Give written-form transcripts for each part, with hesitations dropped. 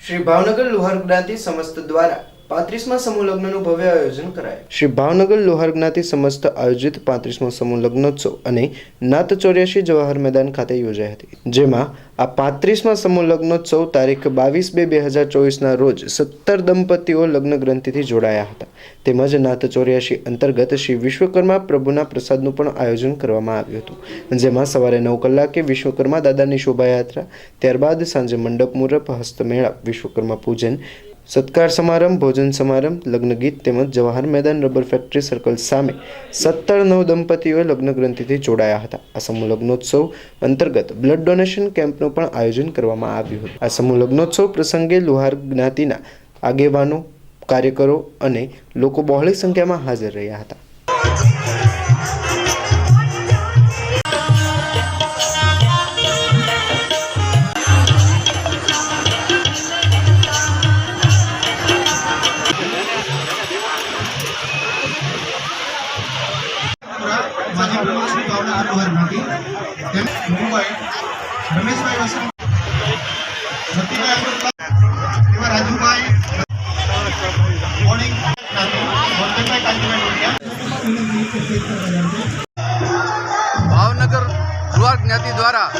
श्री भावनगर लोहार ज्ञाति समस्त द्वारा 35वां समूह लग्नનું ભવ્ય આયોજન કરાયું। શ્રી ભાવનગર લોહાર જ્ઞાતિ સમસ્ત આયોજિત 35મો સમૂહ લગ્નોત્સવ અને નાત 84 જવાહર મેદાન ખાતે યોજાઈ હતી, જેમાં આ 35મા સમૂહ લગ્નોત્સવ તારીખ 22/2/2024 ના રોજ 17 દંપતીઓ લગ્ન ગ્રંથિથી જોડાયા હતા। તેમજ નાત 84 અંતર્ગત શ્રી વિશ્વકર્મા પ્રભુના પ્રસાદનું પણ આયોજન કરવામાં આવ્યું હતું, જેમાં સવારે 9 કલાકે વિશ્વકર્મા દાદાની શોભાયાત્રા, ત્યારબાદ સાંજે મંડપ મુહૂર્ત, હસ્તમેળાપ, વિશ્વકર્મા પૂજન, સત્કાર સમારંભ, ભોજન સમારંભ, લગ્ન ગીત તેમજ જવાહર મેદાન રબર ફેક્ટરી સર્કલ સામે 17 નવ દંપતીઓએ લગ્ન ગ્રંથિથી જોડાયા હતા। આ સમૂહ લગ્નોત્સવ અંતર્ગત બ્લડ ડોનેશન કેમ્પનું પણ આયોજન કરવામાં આવ્યું હતું। આ સમૂહ લગ્નોત્સવ પ્રસંગે લોહાર જ્ઞાતિના આગેવાનો, કાર્યકરો અને લોકો બહોળી સંખ્યામાં હાજર રહ્યા હતા। ભાવનગર લોહાર જ્ઞાતિ દ્વારા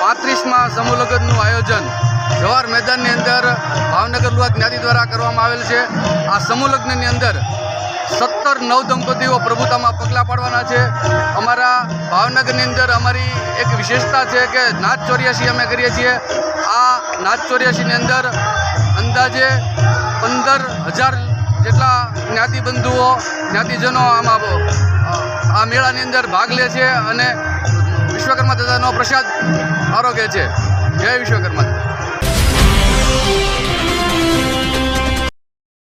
35મા સમૂહ લગ્નનું આયોજન જવાહર મેદાનની અંદર ભાવનગર લોહાર જ્ઞાતિ દ્વારા કરવામાં આવેલ છે। આ સમૂહ લગ્નની અંદર 17 નવ દંપતીઓ પ્રભુતામાં પગલાં પાડવાના છે। અમારા ભાવનગરની અંદર અમારી એક વિશેષતા છે કે નાત 84 અમે કરીએ છીએ। આ નાત 84ની અંદર અંદાજે 15,000 જેટલા જ્ઞાતિબંધુઓ, જ્ઞાતિજનો આમાં આ મેળાની અંદર ભાગ લે છે અને વિશ્વકર્મા દાદાનો પ્રસાદ આરોગે છે। જય વિશ્વકર્મા।